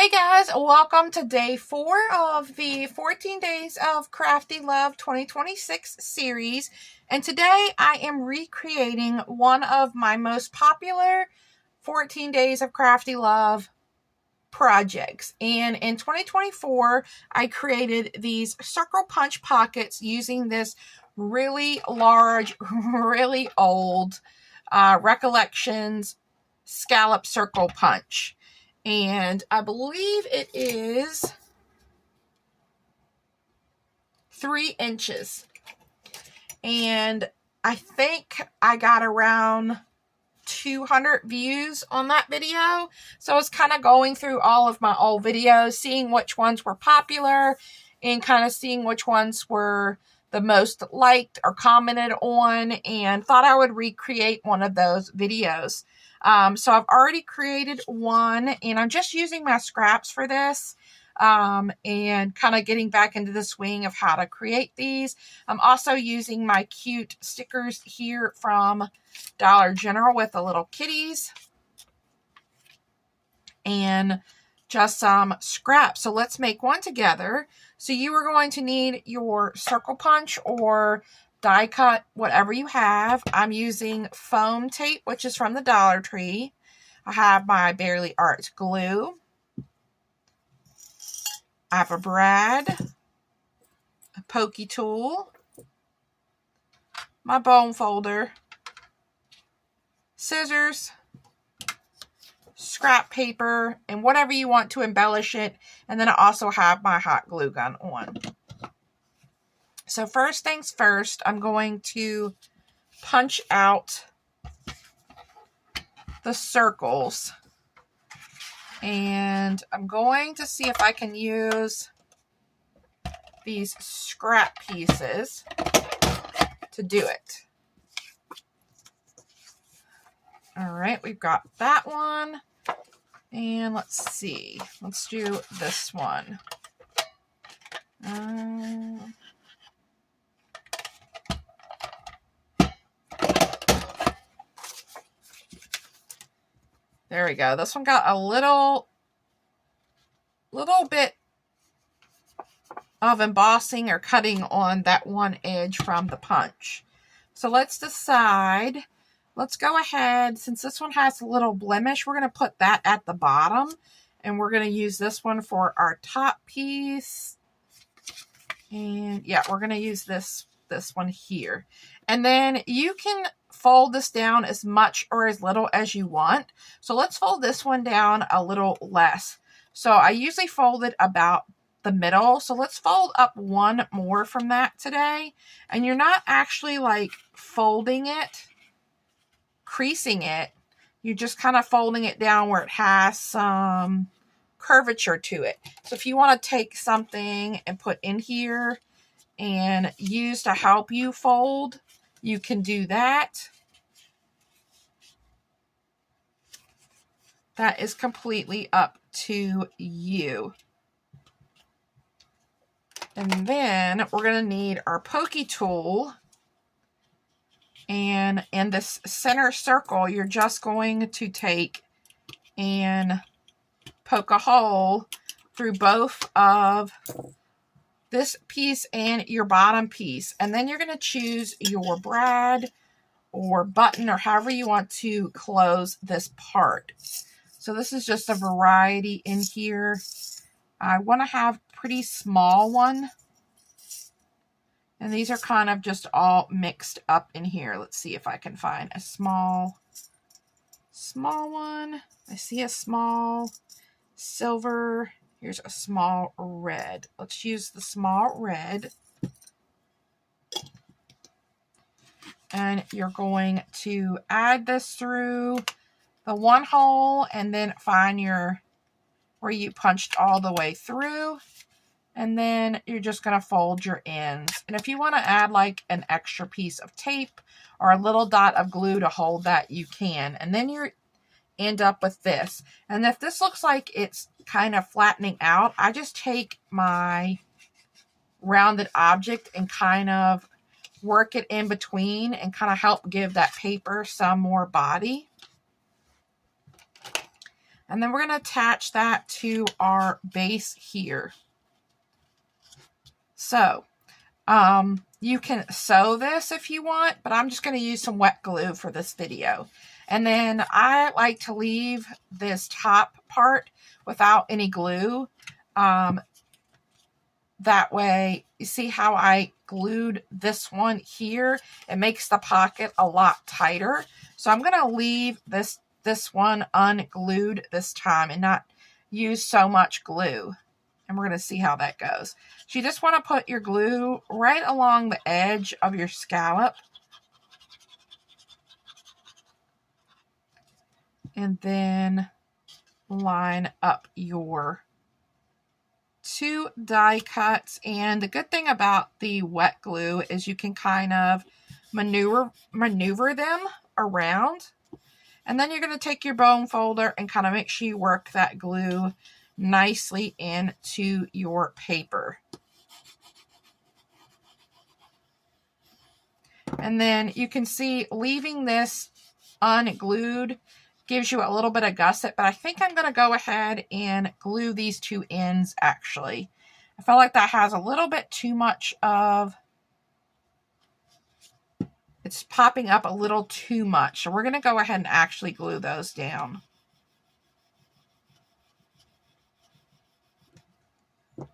Hey guys, welcome to day 4 of the 14 Days of Crafty Love 2026 series. And today I am recreating one of my most popular 14 Days of Crafty Love projects. And in 2024, I created these circle punch pockets using this really large, really old Recollections scallop circle punch. And I believe it is 3 inches. And I think I got around 200 views on that video. So I was kind of going through all of my old videos, seeing which ones were popular and kind of seeing which ones were the most liked or commented on, and thought I would recreate one of those videos. So I've already created one, and I'm just using my scraps for this, and kind of getting back into the swing of how to create these. I'm also using my cute stickers here from Dollar General with the little kitties, and just some scraps. So let's make one together. So you are going to need your circle punch or die cut, whatever you have. I'm using foam tape, which is from the Dollar Tree. I have my Barely Art glue. I have a brad, a pokey tool, my bone folder, scissors, scrap paper, and whatever you want to embellish it. And then I also have my hot glue gun on. So first things first, I'm going to punch out the circles. And I'm going to see if I can use these scrap pieces to do it. All right, we've got that one. And let's see. Let's do this one. There we go. This one got a little bit of embossing or cutting on that one edge from the punch. So let's decide. Let's go ahead, since this one has a little blemish, we're going to put that at the bottom. And we're going to use this one for our top piece. And yeah, we're going to use this one here. And then you can fold this down as much or as little as you want. So let's fold this one down a little less. So I usually fold it about the middle. So let's fold up one more from that today. And you're not actually like folding it, creasing it. You're just kind of folding it down where it has some curvature to it. So if you want to take something and put in here and use to help you fold, you can do that. That is completely up to you. And then we're going to need our pokey tool. And in this center circle, you're just going to take and poke a hole through both of this piece and your bottom piece. And then you're going to choose your brad or button or however you want to close this part. So this is just a variety in here. I want to have a pretty small one. And these are kind of just all mixed up in here. Let's see if I can find a small one. I see a small silver. Here's a small red. Let's use the small red. And you're going to add this through the one hole and then find where you punched all the way through. And then you're just going to fold your ends. And if you want to add like an extra piece of tape or a little dot of glue to hold that, you can. And then you end up with this. And if this looks like it's kind of flattening out, I just take my rounded object and kind of work it in between and kind of help give that paper some more body. And then we're going to attach that to our base here. So, you can sew this if you want, but I'm just going to use some wet glue for this video. And then I like to leave this top part without any glue. That way, you see how I glued this one here? It makes the pocket a lot tighter. So I'm going to leave this one unglued this time and not use so much glue. And we're going to see how that goes. So you just want to put your glue right along the edge of your scallop. And then line up your 2 die cuts. And the good thing about the wet glue is you can kind of maneuver them around. And then you're going to take your bone folder and kind of make sure you work that glue nicely into your paper. And then you can see leaving this unglued gives you a little bit of gusset, but I think I'm going to go ahead and glue these 2 ends actually. I feel like that has a little bit too much of, it's popping up a little too much. So we're going to go ahead and actually glue those down.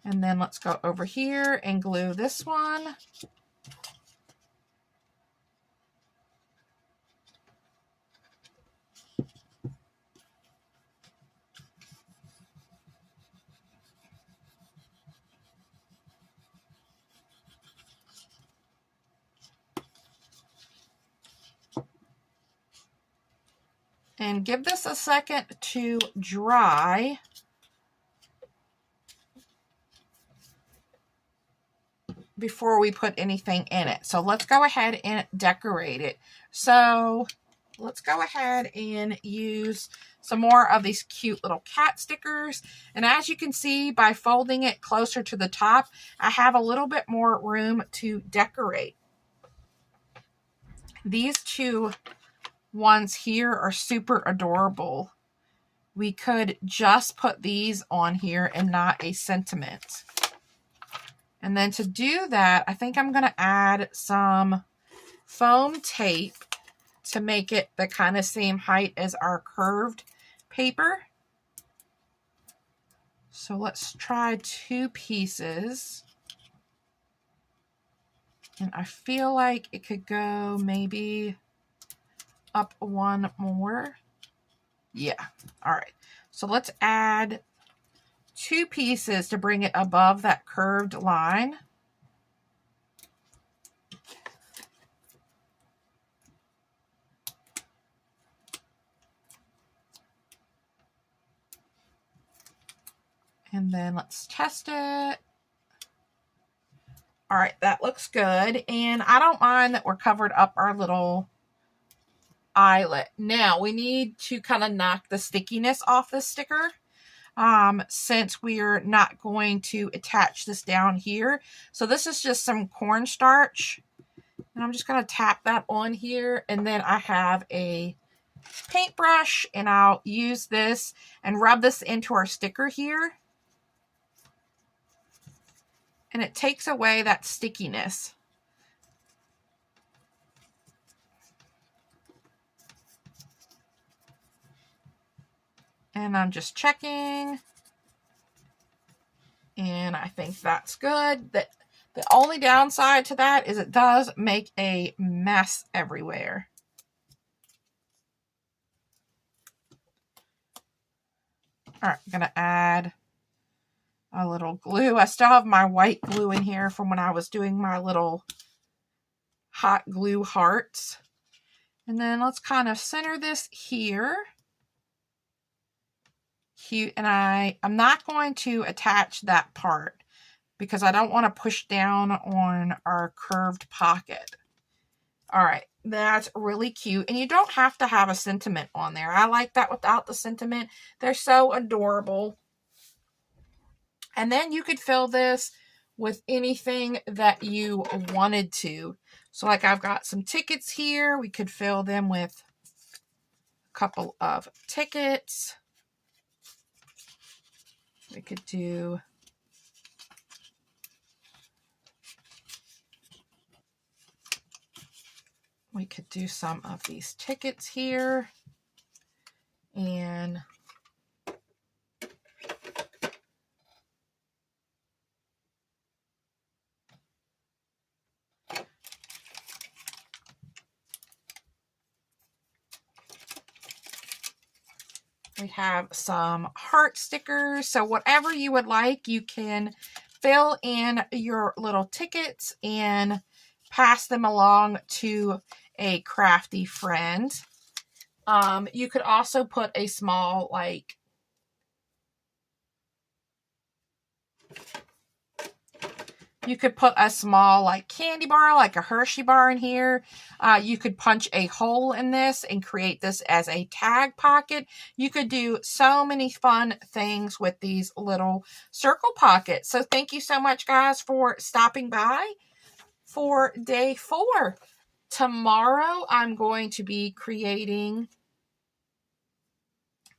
And then let's go over here and glue this one. And give this a second to dry. Before we put anything in it. So let's go ahead and decorate it. So let's go ahead and use some more of these cute little cat stickers. And as you can see, by folding it closer to the top, I have a little bit more room to decorate. These 2 ones here are super adorable. We could just put these on here and not a sentiment. And then to do that, I think I'm going to add some foam tape to make it the kind of same height as our curved paper. So let's try 2 pieces. And I feel like it could go maybe up 1 more. Yeah. All right. So let's add 2 pieces to bring it above that curved line. And then let's test it. All right, that looks good. And I don't mind that we're covered up our little eyelet. Now we need to kind of knock the stickiness off the sticker. Since we're not going to attach this down here. So this is just some cornstarch. And I'm just going to tap that on here. And then I have a paintbrush and I'll use this and rub this into our sticker here. And it takes away that stickiness. And I'm just checking. And I think that's good. The only downside to that is it does make a mess everywhere. All right, I'm going to add a little glue. I still have my white glue in here from when I was doing my little hot glue hearts. And then let's kind of center this here. Cute. And I'm not going to attach that part because I don't want to push down on our curved pocket. All right, that's really cute. And you don't have to have a sentiment on there. I like that without the sentiment. They're so adorable. And then you could fill this with anything that you wanted to. So like I've got some tickets here. We could fill them with a couple of tickets. We could do some of these tickets here. And we have some heart stickers. So whatever you would like, you can fill in your little tickets and pass them along to a crafty friend. You could also put a small, like, candy bar, like a Hershey bar in here. You could punch a hole in this and create this as a tag pocket. You could do so many fun things with these little circle pockets. So thank you so much, guys, for stopping by for day 4. Tomorrow, I'm going to be creating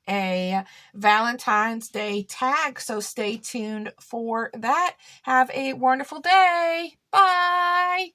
a Valentine's Day tag, so stay tuned for that. Have a wonderful day. Bye.